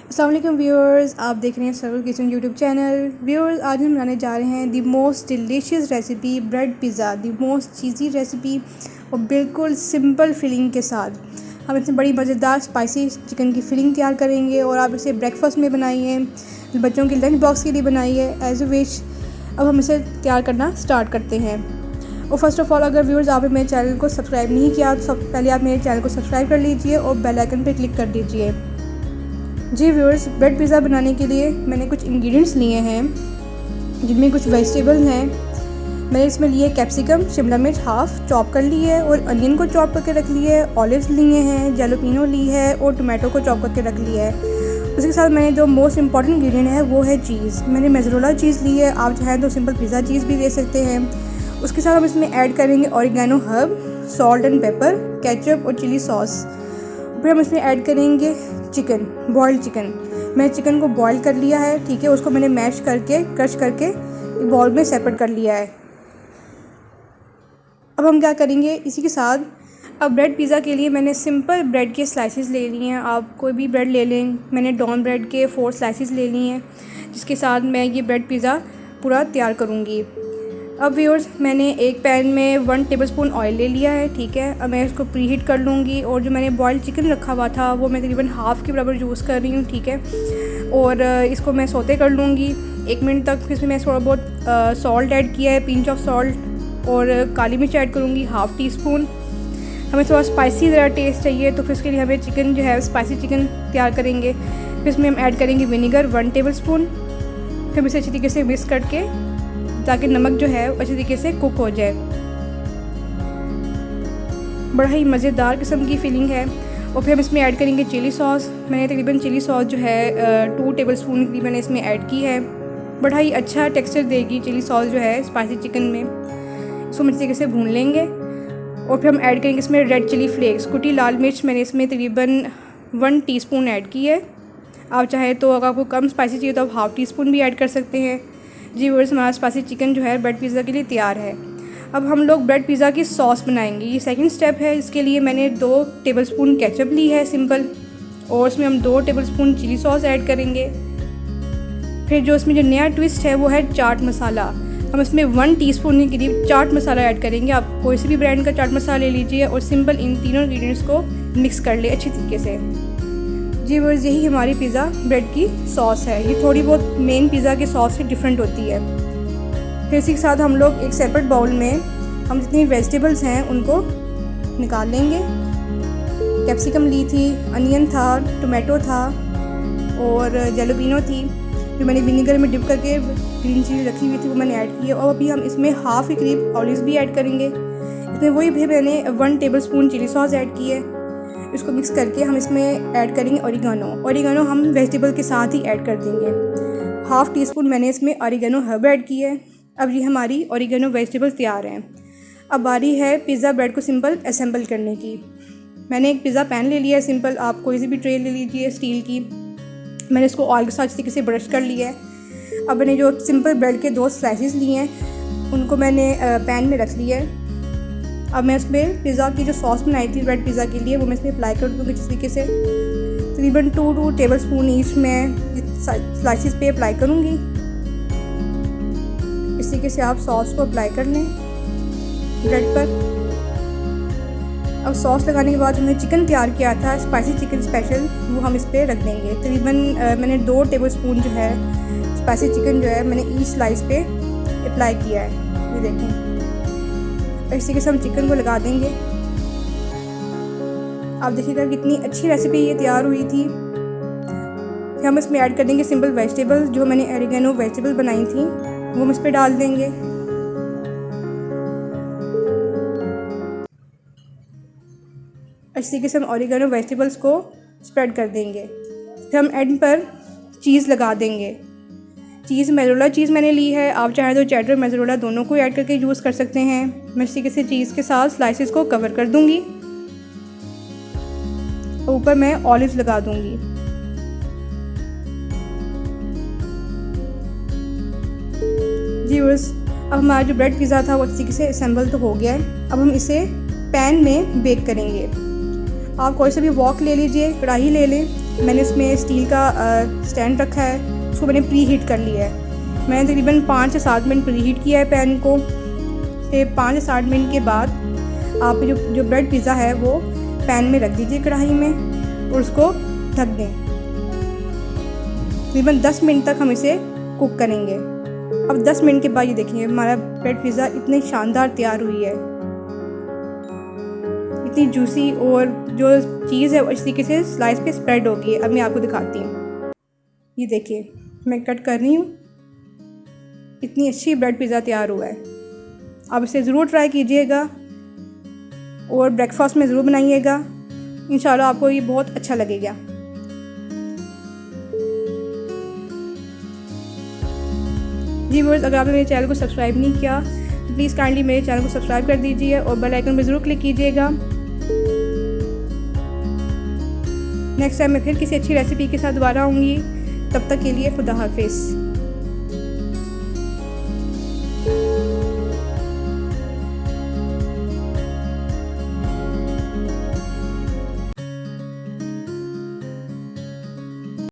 अस्सलाम वालेकुम व्यूअर्स, आप देख रहे हैं server kitchen YouTube channel. Viewers, आज हम बनाने जा रहे हैं the most delicious recipe bread pizza, the most cheesy recipe और बिल्कुल सिंपल फिलिंग के साथ। हम इतनी बड़ी मज़ेदार स्पाइसी चिकन की फिलिंग तैयार करेंगे और आप इसे ब्रेकफास्ट में बनाइए, बच्चों के लंच बॉक्स के लिए बनाइए, एज ए विश। अब हम इसे तैयार करना स्टार्ट करते हैं। और फर्स्ट ऑफ़ ऑल, अगर व्यूअर्स आपने मेरे चैनल को सब्सक्राइब नहीं किया तो पहले आप मेरे चैनल को सब्सक्राइब कर लीजिए और बेल आइकन पर क्लिक कर दीजिए। जी व्यूअर्स, ब्रेड पिज़्ज़ा बनाने के लिए मैंने कुछ इंग्रेडिएंट्स लिए हैं, जिनमें कुछ वेजिटेबल्स हैं। मैंने इसमें लिए कैप्सिकम, शिमला मिर्च हाफ़ चॉप कर ली है और अनियन को चॉप करके रख लिया है, ऑलिव्स लिए हैं, जैलोपिनो ली है और टोमेटो को चॉप करके रख लिया है। उसके साथ मैंने जो मोस्ट इंपॉर्टेंट इंग्रेडिएंट है वो है चीज़। मैंने मोज़रेला चीज़ ली है, आप चाहें तो सिंपल पिज़्ज़ा चीज़ भी ले सकते हैं। उसके साथ हम इसमें ऐड करेंगे oregano herb, salt and paper, ketchup और चिली सॉस। फिर हम इसमें ऐड करेंगे चिकन, बॉइल्ड चिकन। मैंने चिकन को बॉईल कर लिया है, ठीक है। उसको मैंने मैश करके, क्रश करके एक बाउल में सेपरेट कर लिया है। अब हम क्या करेंगे इसी के साथ, अब ब्रेड पिज़्ज़ा के लिए मैंने सिंपल ब्रेड के स्लाइसेस ले लिए हैं। आप कोई भी ब्रेड ले लें। मैंने डॉन ब्रेड के 4 स्लाइसेस ले लिए हैं, जिसके साथ मैं ये ब्रेड पिज़्ज़ा पूरा तैयार करूँगी। अब व्यूअर्स, मैंने एक पैन में 1 टेबलस्पून ऑयल ले लिया है, ठीक है। अब मैं इसको प्री हीट कर लूँगी और जो मैंने बॉइल्ड चिकन रखा हुआ था वो मैं तकरीबन हाफ़ के बराबर यूज़ कर रही हूँ, ठीक है। और इसको मैं सौते कर लूँगी 1 मिनट तक। फिर इसमें मैं थोड़ा बहुत सॉल्ट ऐड किया है, पिंच ऑफ सॉल्ट, और काली मिर्च ऐड करूँगी हाफ़ टी स्पून। हमें थोड़ा स्पाइसी ज़रा टेस्ट चाहिए, तो फिर इसके लिए हमें चिकन जो है स्पाइसी चिकन तैयार करेंगे। फिर इसमें हम ऐड करेंगे विनीगर 1 टेबल स्पून। फिर इसे अच्छी तरीके से मिक्स करके, ताकि नमक जो है अच्छी तरीके से कुक हो जाए। बड़ा ही मज़ेदार किस्म की फीलिंग है। और फिर हम इसमें ऐड करेंगे चिली सॉस। मैंने तकरीबन चिली सॉस जो है 2 टेबलस्पून की मैंने इसमें ऐड की है। बड़ा ही अच्छा टेक्सचर देगी चिली सॉस जो है स्पाइसी चिकन में। इसको हम अच्छी तरीके से भून लेंगे और फिर हम ऐड करेंगे इसमें रेड चिली फ्लेक्स, कुटी लाल मिर्च। मैंने इसमें तकरीबन 1 टीस्पून ऐड की है। आप चाहे तो अगर आपको कम स्पाइसी चाहिए तो आप हाफ़ टी स्पून भी ऐड कर सकते हैं। जी व्यूअर्स, हमारा स्पाइसी चिकन जो है ब्रेड पिज़्ज़ा के लिए तैयार है। अब हम लोग ब्रेड पिज़्ज़ा की सॉस बनाएंगे, ये सेकंड स्टेप है। इसके लिए मैंने 2 टेबलस्पून केचप ली है सिंपल, और इसमें हम 2 टेबलस्पून चिली सॉस ऐड करेंगे। फिर जो इसमें जो नया ट्विस्ट है वो है चाट मसाला। हम इसमें 1 टीस्पून के करीब चाट मसाला ऐड करेंगे। आप कोई से भी ब्रांड का चाट मसाला ले लीजिए और सिंपल इन तीनों इंग्रेडिएंट्स को मिक्स कर ले अच्छी तरीके से। जी व्यूअर्स, यही हमारी पिज़्ज़ा ब्रेड की सॉस है। ये थोड़ी बहुत मेन पिज़्ज़ा की सॉस से डिफरेंट होती है। फिर इसी के साथ हम लोग एक सेपरेट बाउल में हम जितनी वेजिटेबल्स हैं उनको निकाल लेंगे। कैप्सिकम ली थी, अनियन था, टोमेटो था और जैलोपिनो थी, जो मैंने विनीगर में डिप करके ग्रीन चिली रखी हुई थी वो मैंने ऐड की है। और अभी हम इसमें हाफ़ के करीब ऑलिव्स भी ऐड करेंगे। इसमें वही भी मैंने 1 टेबलस्पून चिली सॉस ऐड की है। इसको मिक्स करके हम इसमें ऐड करेंगे ऑरिगेनो हम वेजिटेबल के साथ ही ऐड कर देंगे। हाफ़ टी स्पून मैंने इसमें ऑरिगेनो हर्ब ऐड की है। अब ये हमारी ऑरिगेनो वेजिटेबल्स तैयार हैं। अब बारी है पिज़्ज़ा ब्रेड को सिंपल असेंबल करने की। मैंने एक पिज़्ज़ा पैन ले लिया है सिंपल, आप कोई सी भी ट्रे ले लीजिए स्टील की। मैंने इसको ऑयल के साथ अच्छी तरीके से ब्रश कर लिया है। अब मैंने जो सिंपल ब्रेड के 2 स्लाइसेस लिए हैं उनको मैंने पैन में रख लिया है। अब मैं इसमें पिज़्ज़ा की जो सॉस बनाई थी ब्रेड पिज़्ज़ा के लिए वो मैं इसमें अप्लाई कर दूँगी इस तरीके से। तकरीबन 2 टेबलस्पून ईच मैं स्लाइसिस पे अप्लाई करूँगी। इस तरीके से आप सॉस को अप्लाई कर लें ब्रेड पर। अब सॉस लगाने के बाद हमने चिकन तैयार किया था स्पाइसी चिकन स्पेशल, वो हम इस पर रख देंगे। तकरीबन मैंने 2 टेबलस्पून जो है स्पाइसी चिकन जो है मैंने ईच स्लाइस पे अप्लाई किया है, ये देखें। इस तरीके से हम चिकन को लगा देंगे। आप देखिएगा कितनी अच्छी रेसिपी ये तैयार हुई थी। फिर हम इसमें ऐड कर देंगे सिंपल वेजिटेबल्स, जो मैंने ऑरिगेनो वेजिटेबल बनाई थी वो हम इस पर डाल देंगे। इस तरीके से हम ऑरिगेनो वेजिटेबल्स को स्प्रेड कर देंगे। फिर हम एंड पर चीज़ लगा देंगे। चीज़ मोज़रेला चीज़ मैंने ली है, आप चाहें तो चेडर मोज़रेला दोनों को ऐड करके यूज़ कर सकते हैं। मैं इसी तरीके से चीज़ के साथ स्लाइसेस को कवर कर दूंगी। ऊपर मैं ऑलिव्स लगा दूंगी। जी व्यूअर्स, अब हमारा जो ब्रेड पिज़्ज़ा था वो अच्छी तरीके से असेंबल तो हो गया है। अब हम इसे पैन में बेक करेंगे। आप कोई सा भी वॉक ले लीजिए, कढ़ाई ले लें। मैंने इसमें स्टील का स्टैंड रखा है, उसको मैंने प्री हीट कर लिया है। मैंने तकरीबन 5 से 7 मिनट प्री हीट किया है पैन को। फिर 5 से 7 मिनट के बाद आप जो ब्रेड पिज़्ज़ा है वो पैन में रख दीजिए कढ़ाई में और उसको ढक दें। तकरीबन 10 मिनट तक हम इसे कुक करेंगे। अब 10 मिनट के बाद ये देखेंगे हमारा ब्रेड पिज़्ज़ा इतनी शानदार तैयार हुई है, इतनी जूसी, और जो चीज़ है वो इस तरीके से स्लाइस पे स्प्रेड होगी। अब मैं आपको दिखाती हूँ, ये देखिए मैं कट कर रही हूँ, इतनी अच्छी ब्रेड पिज़्ज़ा तैयार हुआ है। आप इसे ज़रूर ट्राई कीजिएगा और ब्रेकफास्ट में ज़रूर बनाइएगा, इंशाल्लाह आपको ये बहुत अच्छा लगेगा। जी व्यूअर्स, अगर आपने मेरे चैनल को सब्सक्राइब नहीं किया तो प्लीज़ काइंडली मेरे चैनल को सब्सक्राइब कर दीजिए और बेल आइकन पर ज़रूर क्लिक कीजिएगा। नेक्स्ट टाइम मैं फिर किसी अच्छी रेसिपी के साथ दोबारा आऊँगी, तब तक के लिए खुदा हाफिज़।